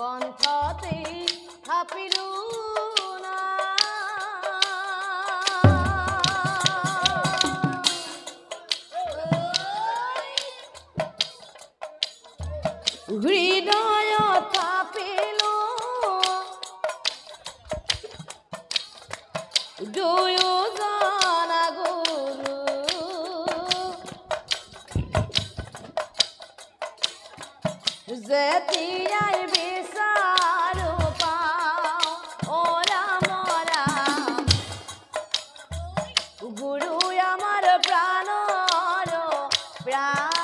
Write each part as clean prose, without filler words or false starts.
কণ্ঠতে থাপিলো না হৃদয় থাপিলো দুয়োজন গুৰু যেতিয়াই বিচাৰো পাওঁ ও ৰাম ৰাম গুৰু আমাৰ প্ৰাণৰ প্ৰাণ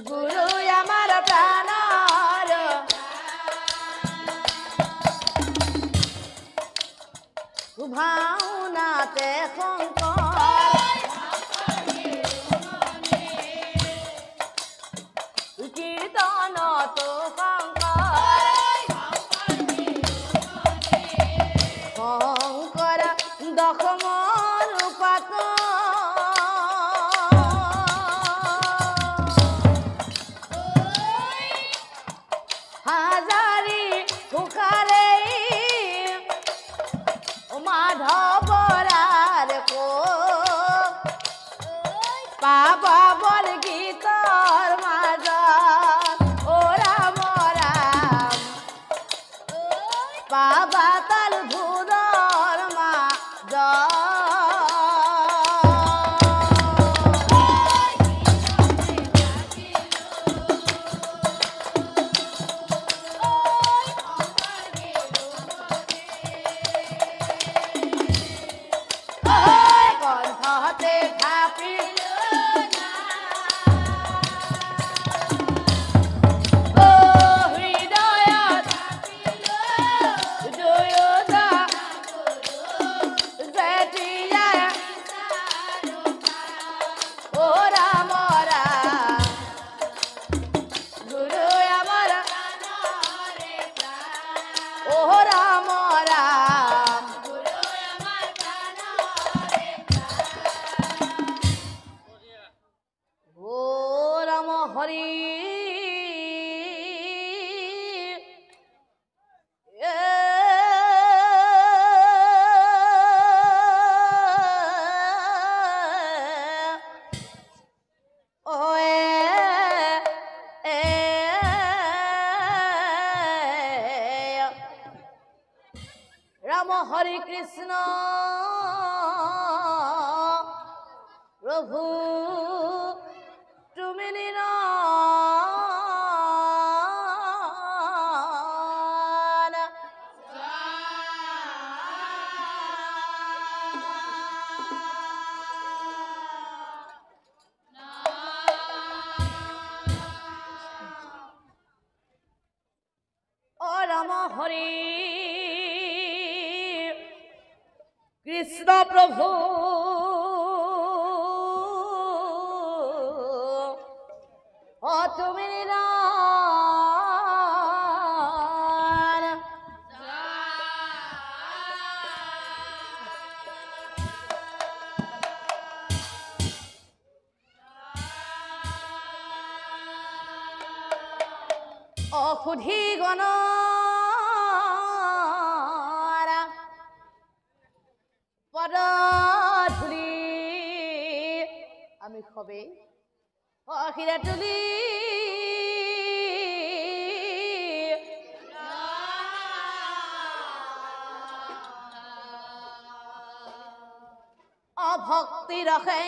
গুৰু আমাৰ প্ৰাণৰ ভাওনাতে শংকৰ কীৰ্তনতো শংকৰ দশমৰ পাত হাজাৰী সুখাৰে মাধৱৰাৰ পাৱৰ গীতৰ মাজত ও ৰাম ৰাম পাবা তাল ভূৰৰ মাজত কণ্ঠতে থাপিলো হৃদয়ত দুয়োজন যেতিয়াই ও ৰাম ৰাম গুৰু আমাৰ ও ৰাম ৰাম ও রাম হরি রাম হরি কৃষ্ণ প্রভু তুমি নিরঞ্জন ও রাম হরি কৃষ্ণ প্রভু ও তুমি নিরঞ্জন অসুধি গণ পদধূলি আমি সবেই অশিৰা তুলি অভক্তি ৰখে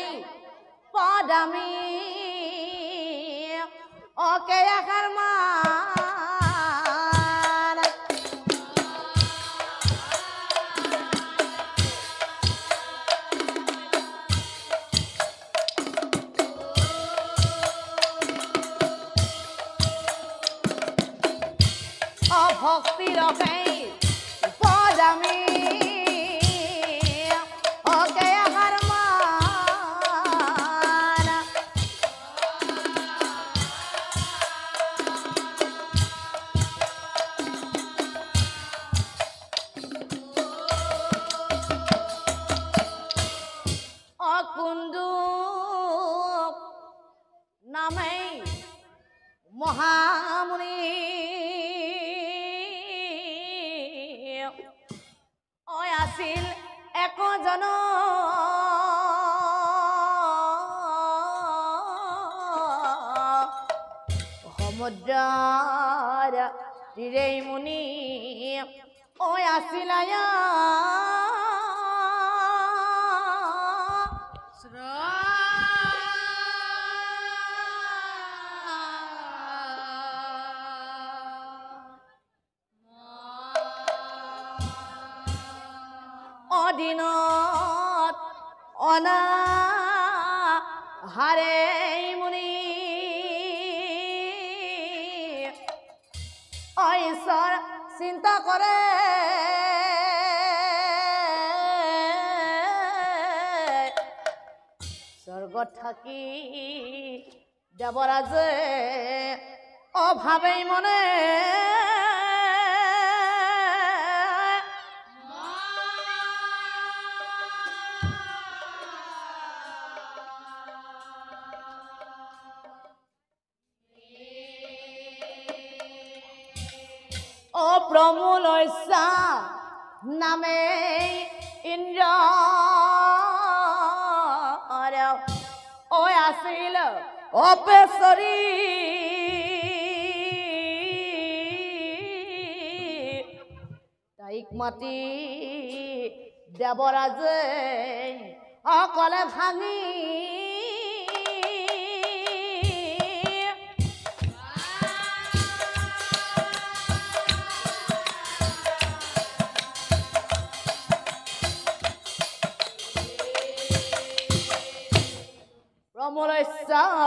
পদামি অকেয়া কৰ্মান ভক্তি ৰসেই পদামি ওকে আমাৰ মান অকুন্দু নামে মহামুনি আছিল একজন সমুদ্ৰৰ তীৰে মুনি আছিল অদিনত অনাহাৰে মুনি ঈশ্বৰ চিন্তা কৰে স্বৰ্গত থাকি দেৱৰাজে অভাৱেই মনে প্ৰমোলৈছা নামে ইন্দ্ৰ আছিল অপেশ্বৰী তাইক মাতি দেৱৰাজে অকলে ভাঙি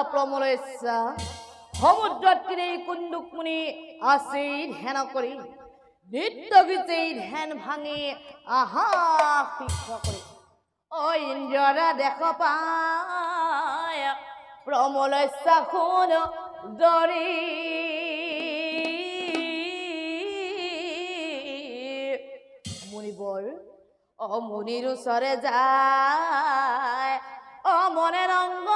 প্ৰমোলৈছা সমুদ্ৰত তীৰে কুন্দুক মুনি আছিল ধ্যান কৰি নৃত্য গীতে ধ্যান ভাঙি আহা শীঘ্ৰ কৰি অ ইন্দ্ৰৰে দেখ পায় প্ৰমোলৈছা শুন জৰি মুনিবৰ মুনিৰ ওচৰে যায় মনে ৰংগ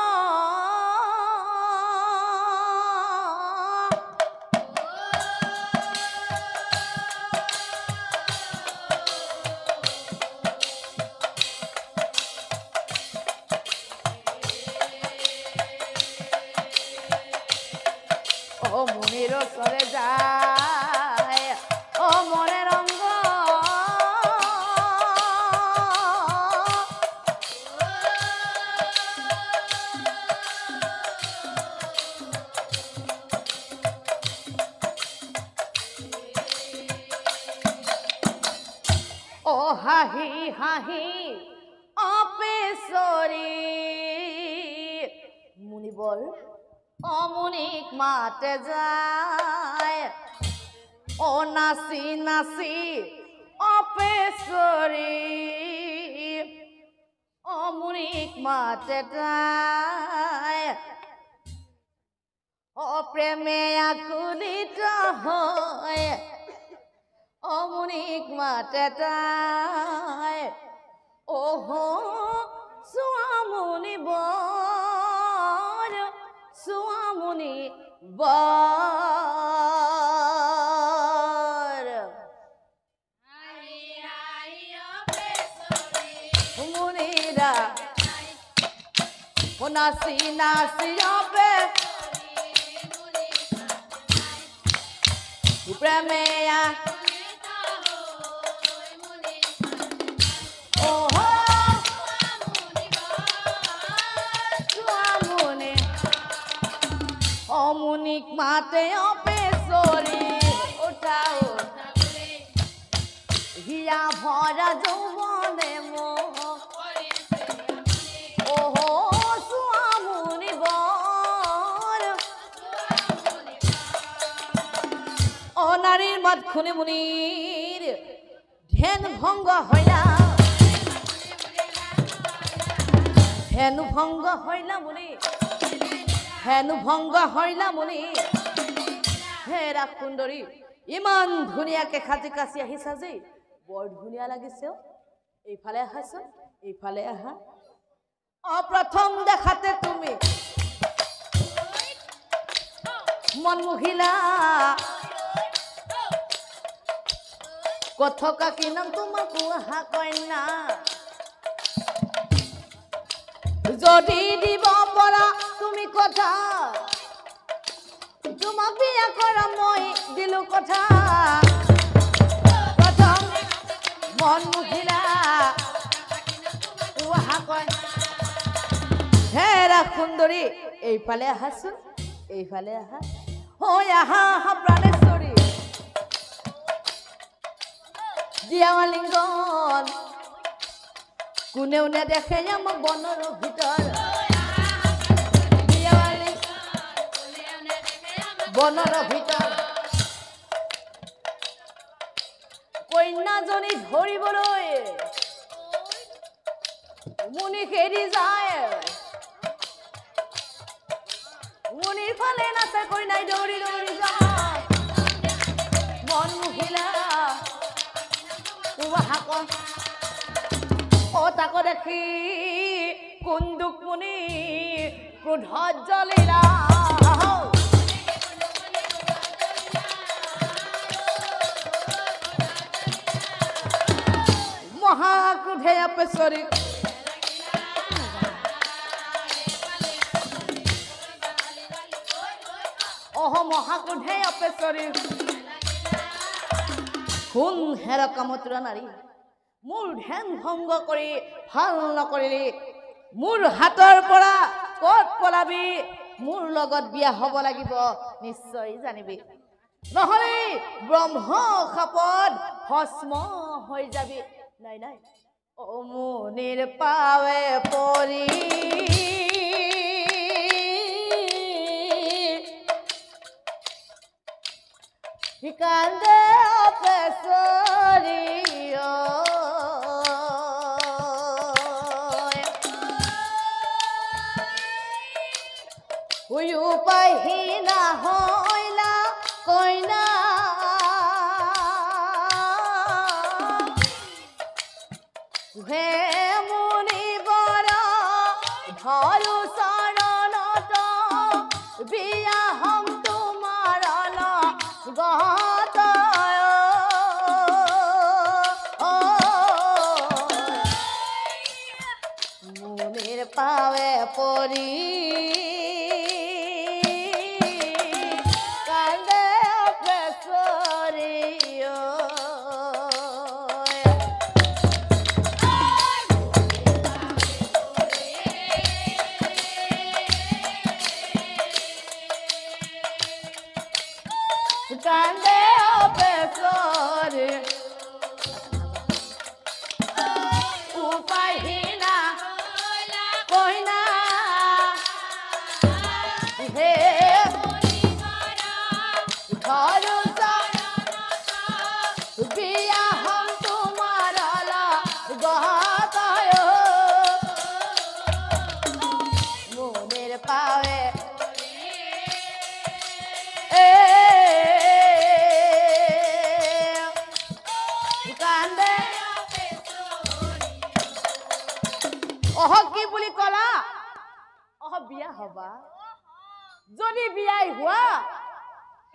মুনিৰ ওচৰে যায় মনে ৰংগ হাঁহি হাঁহি অপেশ্বৰী মুনিবৰ অমুনিক মাতে যায় নাচি নাচি অপেশ্বৰী অমুনিক মাতে যায় প্ৰেমে আকুলিত হয় অমুনিক মাতে তাই চোৱামুনি বৰ চোৱামুনি বৰ মুনিৰা নাচি নাচি প্ৰেমেয়া অমুনিক মাতে অপেশ্বৰী উঠা হিয়া ভৰা যৌৱনে মোক চোৱামুনি বৰ নারীর মাত খুনে মুনির ধ্যান ভঙ্গ হইলা হেনু ভঙ্গ হইলা মুনি হেনু ভঙ্গ হইলা মুনি হেৰা সুন্দৰী ইমান ধুনীয়াকে খাজি কাছি আহিছা যে বৰ ধুনীয়া লাগিছে এইফালে আহাচোন এইফালে আহা অপ্ৰথম দেখাতে তুমি মন মুহিলা কথকা কি নাম তোমাক আহা কন্যা যদি দিব পৰা তুমি কথা তোমাক বিয়া কৰা মই দিলো কথা প্ৰথম মন মুহিলা আহা কয় হেৰা সুন্দৰী এইফালে আহাচোন এইফালে আহা হৈ আহা আহা প্ৰাণেশ্বৰী জীয়ালিংগন কোনেও নেদেখে আমাক বনৰ ভিতৰ বনৰ ভিতৰ কন্যাজনী ধৰিবলৈ মুনি খেদি যায় মুনিৰ ফালে নাচে কন্যাই দৌৰি দৌৰি যায় মন মুহিলা ও তাকো দেখি কুন্দুক মুনি ক্ৰোধত জ্বলিলা মহাক্ৰোধে অপেশ্বৰী মহাক্ৰোধে অপেশ্বৰী কোন হেৰ কামতুৰা নাৰী মোৰ ধ্যান ভংগ কৰি ভাল নকৰিলি মোৰ হাতৰ পৰা ক'ত পলাবি মোৰ লগত বিয়া হ'ব লাগিব নিশ্চয় জানিবি নহলে ব্ৰহ্ম শাপত ভস্ম হৈ যাবি নাই নাই ও মুনিৰ পাৱে পৰি কান্দে অপেশ্বৰী উপায়হীনা হইলা কইনা হে মুনি বৰ ধৰু চৰণত বিয়া হম তোমাৰ লগত মুনিৰ পাৱে পৰি কান্দে অপেশ্বৰী উপায়হীনা কইনা হে ধৰু বিয়া হম তোমাৰ লগত মুনিৰ পাৱে কি বুলি কলা বিয়া হবা যদি বিয়াই হোৱা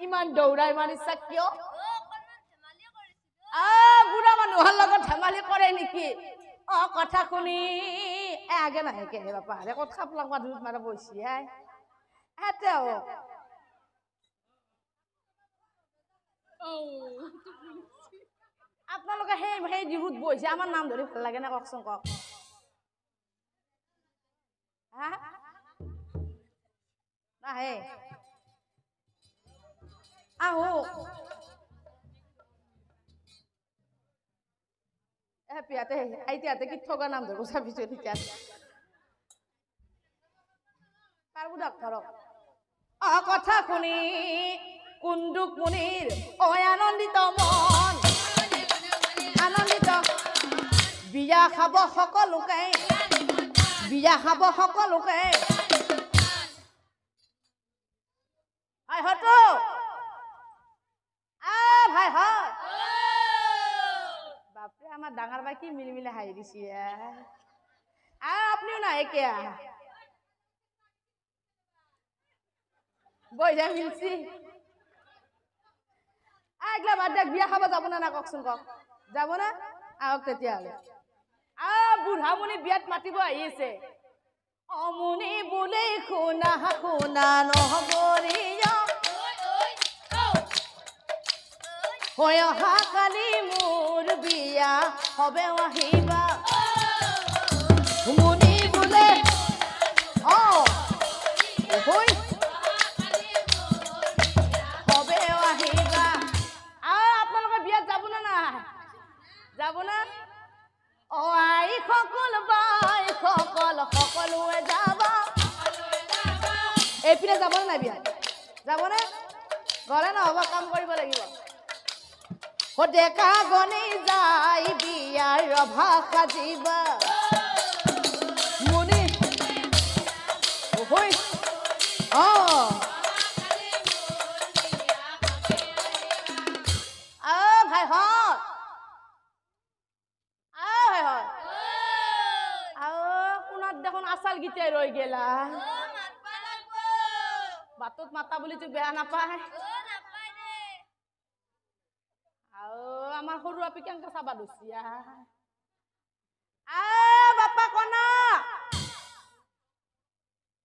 ইমান দৌৰাই মাৰিছা কিয় বুঢ়া মানুহৰ লগত ধেমালি কৰে নেকি কথা শুনি আগে নাহে কেনে বাপা ক'ত খাপ লাগবা দূৰত মাৰা বৈছি আপোনালোকে সেই দিহুত বহিছে আমাৰ নাম ধৰি ভাল লাগে না কওকচোন কওক নাহে আহো পিয়াতে আইতিয়াতে কি ঠগা নাম ধৰিব চাবিছো তেতিয়া পাৰবো ধৰক কথা শুনি কুন্দুক মুনিৰ অয়ান খাব সকলোকে বিয়া খাব সকলোকে আই হতো ভাই হয় বাপরে আমার ডাঙার ভাই কি মিলি মিলে হাই দিছি আপনিও না একে বইয়া মিলছি আগলা বাদ দেখ বিয়া খাব যাব না কওকচোন কক যাব না আহক তেতিয়াহ'লে বুঢ়ামণি বিয়াত মাতিব আহিছে অমুনি বোলে শুনা শুনা নহবৰিয়া হৈ অহা কালি মোৰ বিয়া হবে আহিবা মুনি বোলে হৈ হবে আহিবা আপোনালোকে বিয়াত যাব না না যাব না আই সকল বাই সকলোৱে যাবা এইপিনে যাব নাই বিয়া যাব না গলে নহ'ব কাম কৰিব লাগিব ডেকা গনি যাই বিয়াৰ ৰভা সাজিবা মুনি হৈ ভাই হত দেখোন আচাল গীতে ৰৈ গেলা বাটত মাতা বুলি তোক বেয়া নাপায় আমাৰ সৰু আপি কেনেকে চাবা দুচিয়া বাপা কনা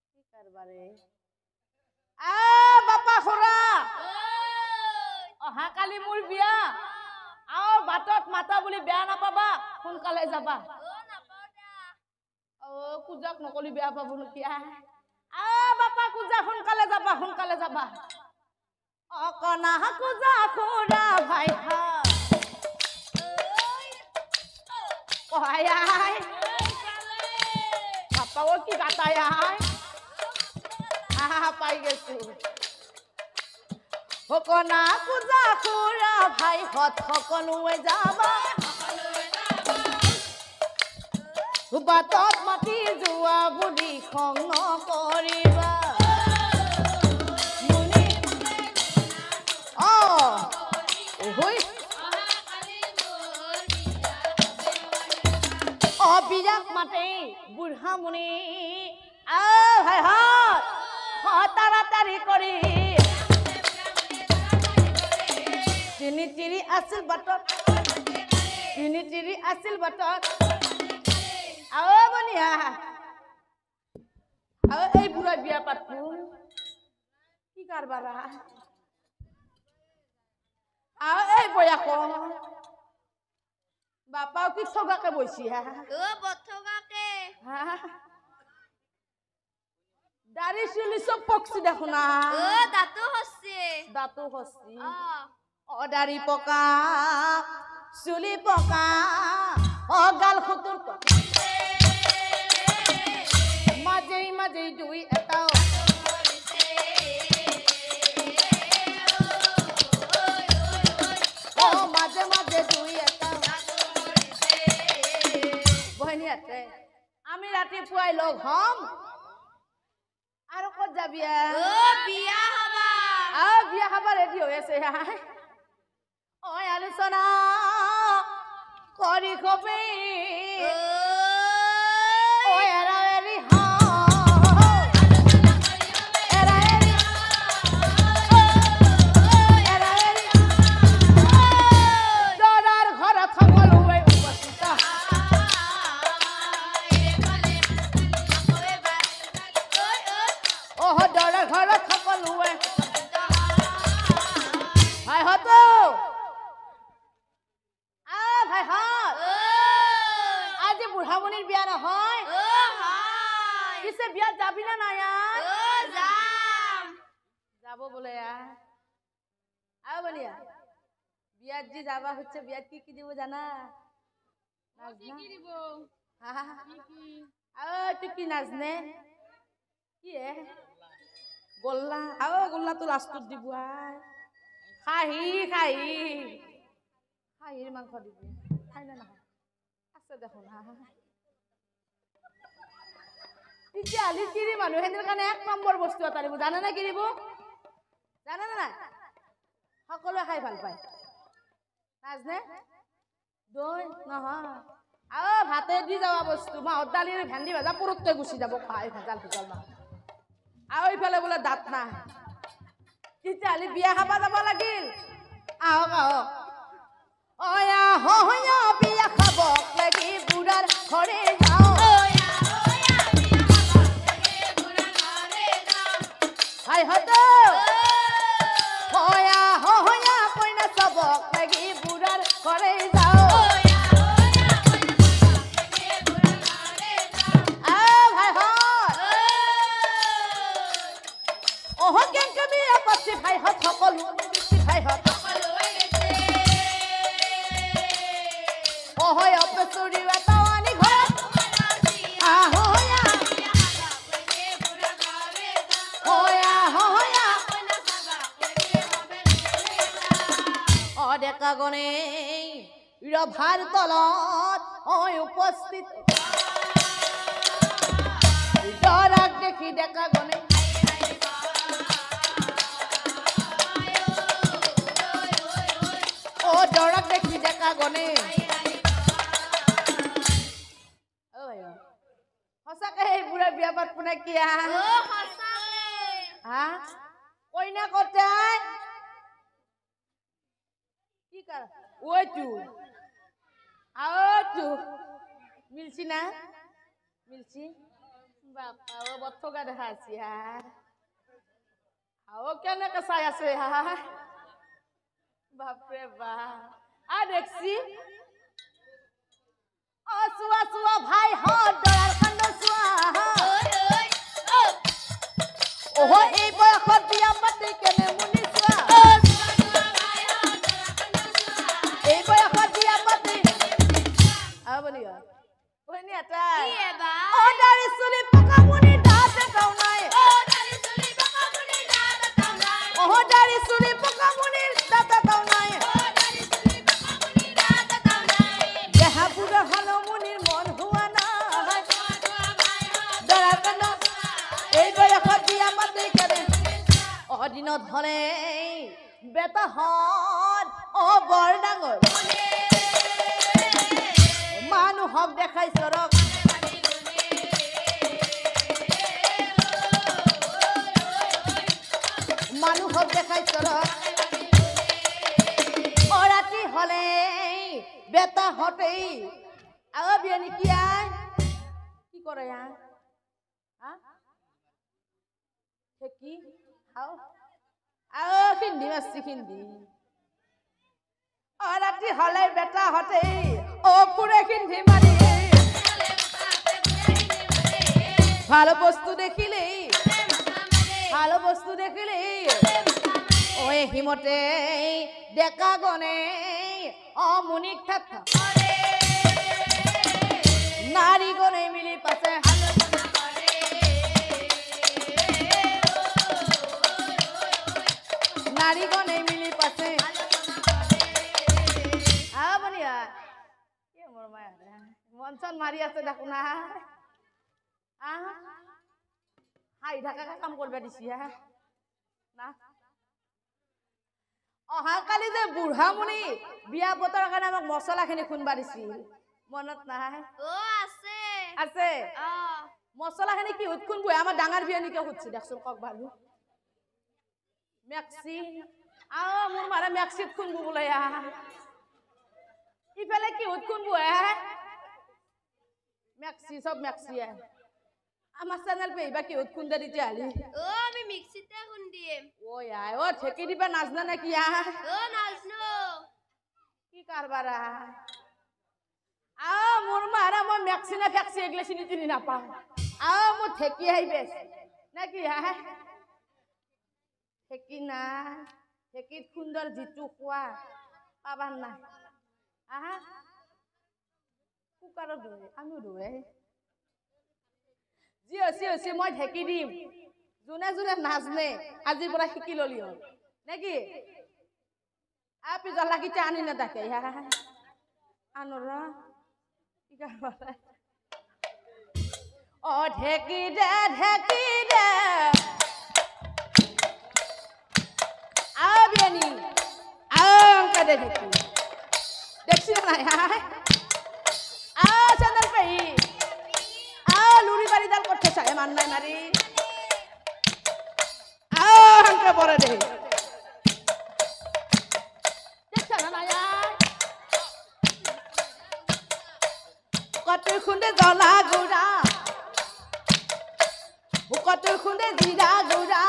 কি কাৰবাৰে বাপা খুৰা অহা কালি মোৰ বিয়া বাটত মাতা বুলি বেয়া নাপাবা সোনকালে যাবা পূজাক নকলি বেয়া পাব নকিয়া বাপা পূজা সোনকালে যাবা কনা পূজা খুৰা ভাই বাপাও কি গাতাই পাই গেছো কনা পূজা খুৰা ভাই হত সকলোৱে যাবা বাটত মাতি যোৱা বুলি খং নকৰিবা মুনি বিয়াক মাতে বুঢ়ামণি ভাই তাড়াতাড়ি কৰি তিনি তিৰি আছিল বাটত বনিয়া এই বুঢ়া বিয়া পাতবো কি কাৰবাৰা এই বয়াক বাপাও কি ঠগাকে বইছি দাড়ি চুলি সব পকছি দেখো না দাঁতো হসছি দাড়ি পকা চুলি পকা গাল খুতুর মাঝে দুই এটাও মাঝে দুই এটাও বহনীয়াতে আমি ৰাতিপুৱাই লগ হম আৰু ক'ত যাবি বিয়া খাবা ৰেডি হৈ আছে আলোচনা কৰি কবি বুঢ়ামণিৰ বিয়া নহয় পিছে বিয়াত যাবি না নাই যাব বোলে বলিয়া বিয়াত যি যাবা হচ্ছে বিয়াত কি কি দিব জানা তুই কি নাজনে কি গোল্লা গোল্লা তো লাষ্টত দিব খাহিৰ মাংস দিব খাই না নহয় আছে দেখোন তেতিয়াহ'লে কিৰি মানুহ সেনেৰ কাৰণে 1 নম্বৰ বস্তু এটা দিব জানে না কিৰিব জানে না নাই সকলোৱে খাই ভাল পায় নাজনে দৈ নহয় ভাতে দি যাওয়া বস্তু মাহৰ দালিৰ ভেন্দি ভাজা পুৰতকৈ গুচি যাব খাই ভেজাল ভেজাল না এইফালে বোলে দাঁত নাই তেতিয়াহ'লে বিয়া খাব যাব লাগিল আহক আহক বিয়া খাব লাগি বুঢ়াৰ ঘৰে যাওঁ হাই হতো কইনা চাবক লাগি বুঢ়াৰ ঘৰে যাওঁ ভাই হত সকলো ভাই হত হয় অপচুৰি তাৱানি ঘৰত ডেকা গণে ৰভাৰ তলত উপস্থিত দৰাক দেখি ডেকা গণে দৰক দেখি ডেকা গণে সঁচাকে সেই বুঢ়া বিয়া পাত পোনে কিয়া কইনা কটাই কি কৰ ওইটো মিলছি না মিলছি বাপা বথকা দেখা আছি কেনেকে চাই আছে বাপরে বাপ দেখছি চুয়া চুয়া ভাই হত দৰাৰ কান্দ চুৱা এই বয়সত বিয়া পাতি কেনে মুনি চুৱা এই বয়সত বিয়া পাতি বলি দাড়ি চুলি পকা মুনি দাঁত এটাও নাই দাড়ি চুলি পকা মুনিৰ দাঁত এটাও নাই দেহা বুঢ়া হলো মুনিৰ মন হোৱা নাই দৰাৰ কান্দ এই বয়সত বিয়া পাতি কেনে দিনত হলে বেটাহত বৰ ডাঙৰ মানুহক দেখাই চৰক মানুহক দেখাই চৰক ৰাতি হলে বেটাহতেই বিয়া নেকি কি কৰে কি খিন্দি মাছি খিন্দি ৰাতি হলে বেটাহতেই পুৰে খিন্দি মাৰি ভালো বস্তু দেখিলেই হিমতে ডেকা গণে মুনিক থাকা নাৰী গণে মিলি পাছে নাৰী গণে মিলি পাছে বলিয়া মোৰ মায়ে মন চন মাৰি আছে দেখো না হাই ঢাকা কাম কৰবে দিছি না অহাকালি যে বুঢ়া মুনি বিয়া পতাৰ কাৰণে আমাক মছলাখিনি খুন্দবা দিছিল মনত নাই আছে মছলাখিনি কি খুন্দবো আমাৰ ডাঙৰ বিয়া নিকে খুঁজছি দেখছোন কক ভালো মেক্সি মোৰ মাৰে মেক্সিত খুন্দবো বোলে ইফালে কি খুন্দবো মেক্সি সব মেক্সি আমার চ্যানেল পে বাকি খুন্দা দিতে আলি আমি মিক্সিতে খুন্দিম ঠেকি দিবা নাজনা নাকি নাজনো কি কারবারা মোর মারা মই মেক্সি না ফেক্সি এগুলো চিনি চিনি নাপাও মই ঠেকি বেশ নাকি ঠেকি না ঠেকিত খুন্দৰ যিটো খোৱা পাবাৰ নাই কুকাৰত ধুৱে আমিও ধুৱে যি মই ঢেকি দিম যোনে যোনে নাজনে আজিৰ পৰা শিকি ললি হ'ল নেকি পিছৰ লাগিতে আনি নেদাকে আনৰ অ ঢেকি দে বিয়ানি আংকা দে ঢেকি দেখছি না চান্দাল পেহি লুরি বাড়ি দাল করতে চায় মান নাই মারি আংকা পরে দে দেখছ না কতই খুন্দে জলা গুড়া কতই খুন্দে জিরা গুড়া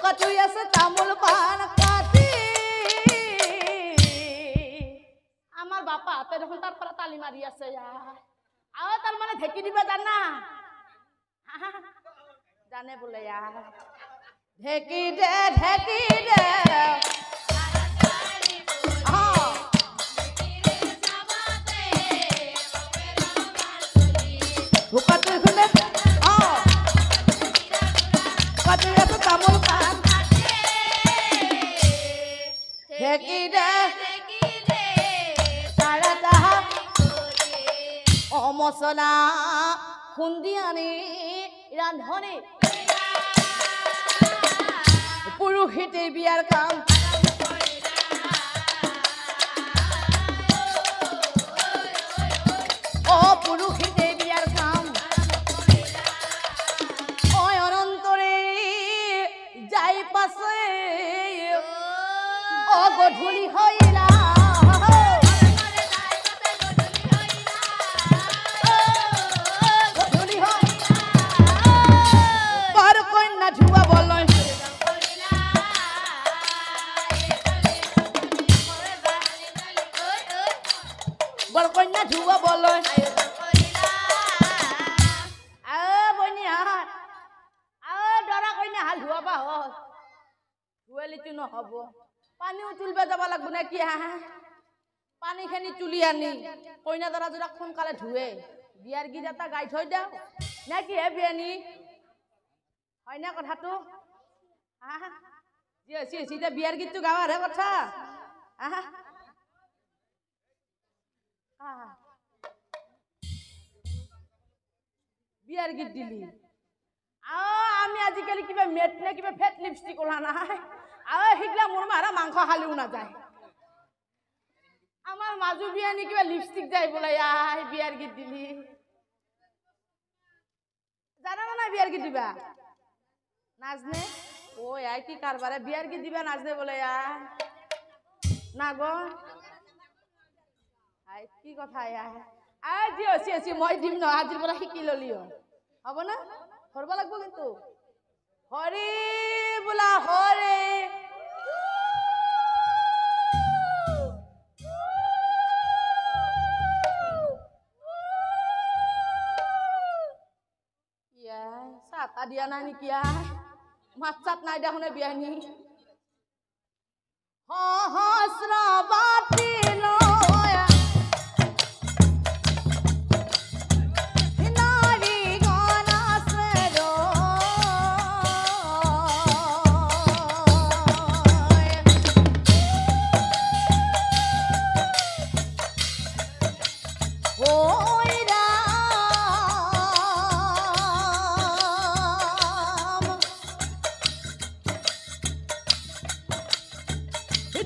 কতই আছে তামোল পান কাটি আমার বাপা হাতে যখন তারপরে তালি মারি আছে তার মানে ঢেকি দিবে জানা জানে বলে ঢেকি দে তামোল পান ঢেকি দে তারা তাহা মছলা খুন্দি আনি ৰান্ধনি পুৰুষিতে বিয়াৰ কাম পুৰুষিতে বিয়াৰ কাম অনন্তৰে যাই পাছে গধূলি হইলা বৰকন্যা ধুৱা বলয় বনিয়াত দৰা কন্যা হাল ধুৱাবা হ'ল ধুৱালিতো নহ'ব পানীও তুলিব যাব লাগিব নে কি পানীখিনি তুলি আনি কইনা দৰা যোৰা সোনকালে ধুৱে বিয়াৰ গীত এটা গাই থৈ দিওঁ নে কি বিয়ানী হয়নে কথাটো যি হৈছে এতিয়া বিয়াৰ গীতটো গাৱাৰহে কথা বিয়ার গীত দিলি আমি আজিকালি কিবা মেট নে কিবা ফেট লিপস্টিক ওলা নাই সেইগিলা মোৰ মাৰা মাংস খালিও নাযায় আমার মাজু বিয়ানি কিবা লিপস্টিক যাই বোলে বিয়ার গীত দিলি জানা না বিয়ার গীত দিবা নাজনে কি কারবারে বিয়ার গীত দিবা নাজনে বোলে না গো কি কথা আজি হৈছে মই দিম ন আজিৰ পৰা শিকি ললিও হ'ব না ধৰব লাগিব কিন্তু হৰি বোলা হৰি চাহ দিয়া নাই নেকি মাছ চাত নাই দেখোনে বিয়ানী সহস্ৰ বাতি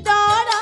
দাদা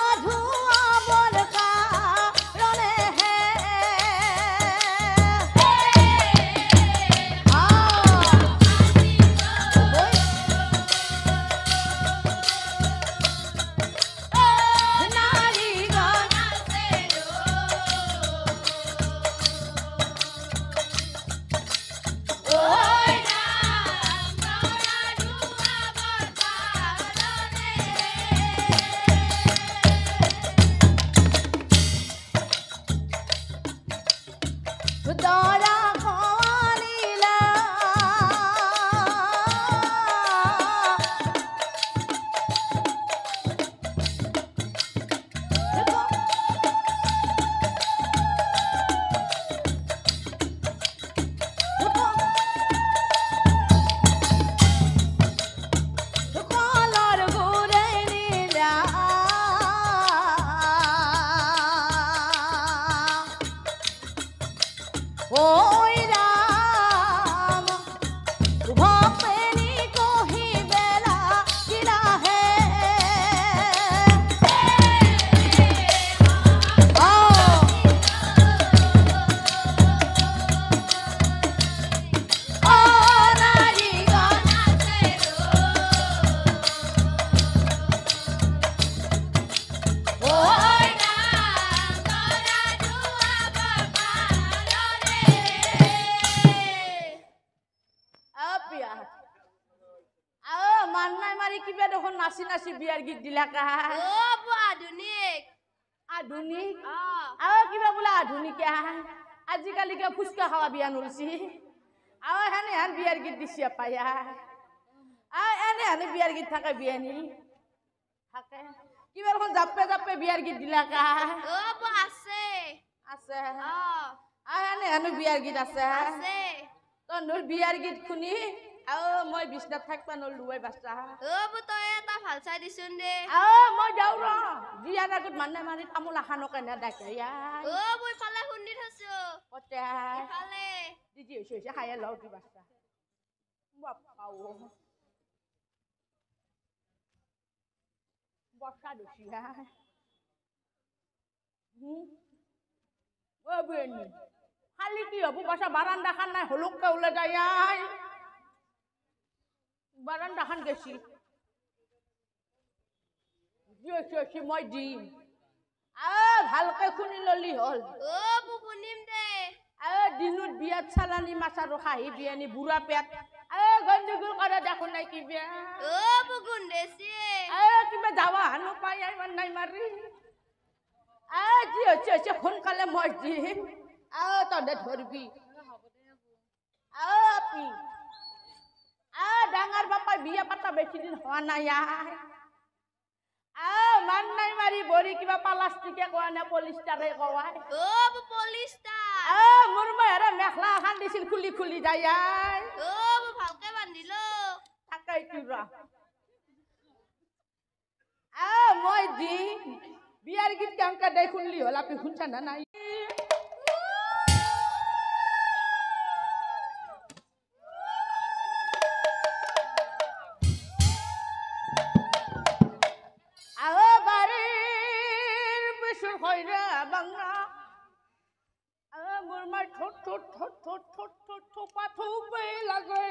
গীত দিলা কা অ' বৌ আধুনিক। আধুনিক অ' আৰু কিবা বোলে আধুনিক আজিকালি কিয় ফুচকা খাৱা বিয়া নলছি আৰু হেনে হেন বিয়াৰ গীত দিছি পায়া এনে হেনে বিয়াৰ গীত থাকে বিয়ানি থাকে কিবা এখন জাপে জাপে বিয়াৰ গীত দিলা কা অ' বৌ আছে। আছে অ' এনে হেনে বিয়াৰ গীত আছে আছে। তই নোৰ বিয়াৰ গীত শুনি আৰু মই বিছনাত থাকবা নললো ঐ বাচ্চা অ' বৌ তই এটা ভাল চাই দিছোন দে। মই যাওঁ ৰ বিয়াৰ আগত মানে মাৰি তামোল এখানকে নেদাকে অ' বৌ ইফালে খুন্দি থৈছো। কতে ইফালে। দিদি হৈছে খায়ে লওঁ দি বাচ্চা বাপ্পাও বৰ্ষা দছি ও বেনি খালি কি হব বাসা বারান্দা খান নাই হলুককে উলে যায় বারান্দা খান গেছি মই দিম ভালকে শুনি ললি হল অ' বৌ শুনিম দে। দিনত বিয়াত চালানি মাছ আৰু খাহি বিয়ানি বুঢ়া পেট গণ্ডগোল কৰে দেখোন নাই কি বিয়া অ' বৌ গুন্দেছি। কিবা যাৱা হানো পাই ইমান নাই মাৰি যি হৈছে সোনকালে মই দিম তহঁতে ধৰবি আপি ডাঙৰ বাপাই বিয়া পাতা বেছি দিন হোৱা নাই মান নাই মাৰি বৰি কিবা প্লাষ্টিকে কোৱা নে পলিষ্টাৰে কোৱাই অ' বৌ পলিষ্টাৰ। মোৰ মায়েৰে মেখলা এখন দিছিল খুলি খুলি যায় অ' বৌ ভালকে বান্ধিলো। তাকেই কিবা মই দিম বিয়াৰ গীত কেনেকে দে শুনলি হল আপনি শুনছা না নাই মোৰ মাই ঠোঁট ঠোঁট ঠোঁট ঠোঁট ঠোঁট ঠোঁট থোপা থোপে লাগে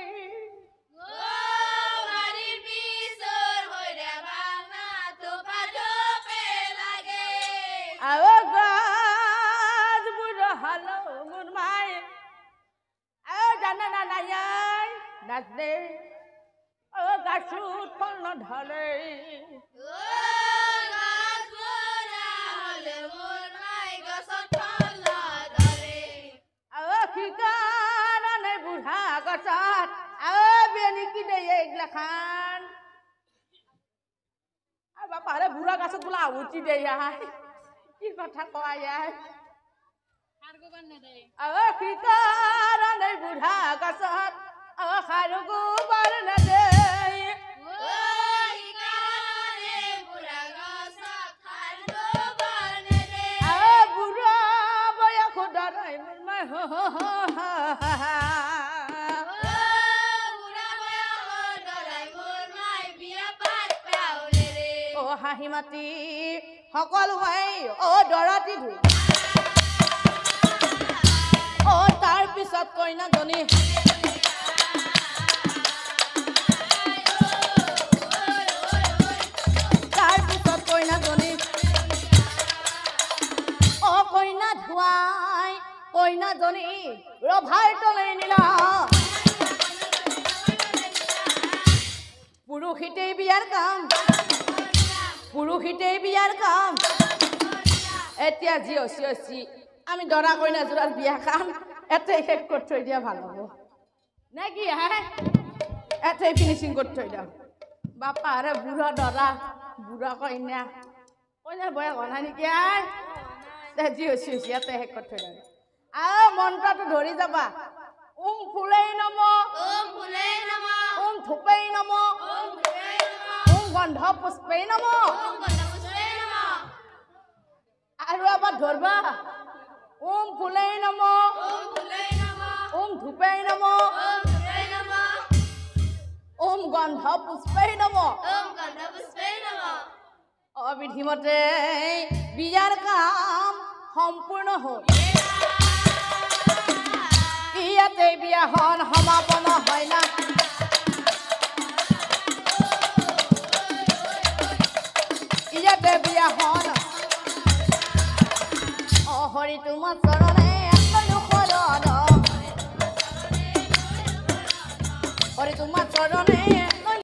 বাড়ির পিছর হইরা বাংলা তোপা তোপে লাগে। গাছ বুড়ো হালো মোর মাই জানা না নাই নাচ দে গাছুত ফল ন ধরে গাছ বুড়া হলে মোর মাই গছত ফল ধরে। ঠিকানা বুঢ়া গছত বেনি কি দে এইগিলা খান বাপারে বুঢ়া গাছত বোলা আহুতি দে কি কথা কয় ঠিকানা বুঢ়া গছত খাৰু গোবৰ নেদে বুঢ়া বয়স ডৰাই হাঁহি মাতি সকলোৱে দৰাতি ধুই তাৰ পিছত কইনাজনী কইনা ধুৱাই কইনাজনী ৰভাৰ তলে নিলা পুৰুষিতেই বিয়াৰ কাম এতিয়া যি অচি আমি দৰা কইনা যোৰাৰ বিয়া খাম এতেই শেষ কৰি থৈ দিয়া ভাল হ'ব নে কি এতেই ফিনিচিং কৰি থৈ দিয়া বাপাৰে বুঢ়া দৰা বুঢ়া কইনা বয়স হোৱা নাই নেকি যি হৈছে ইয়াতে শেষ কৰি থৈ দিয়া মন্ত্ৰটো ধৰি যাবা ফুলেই নম ধূপেই নম গন্ধ পুষ্পেই নম আৰু এবাৰ ধৰবা ফুলেই নম ধূপেই নম গন্ধ পুষ্পেই নম অবিধিমতে বিয়াৰ কাম সম্পূৰ্ণ হ'ল ইয়াতে বিয়াখন সমাপন হয় না ইয়াতে বিয়াখন হৰি তোমাৰ চৰণে হৰি তোমাৰ চৰণে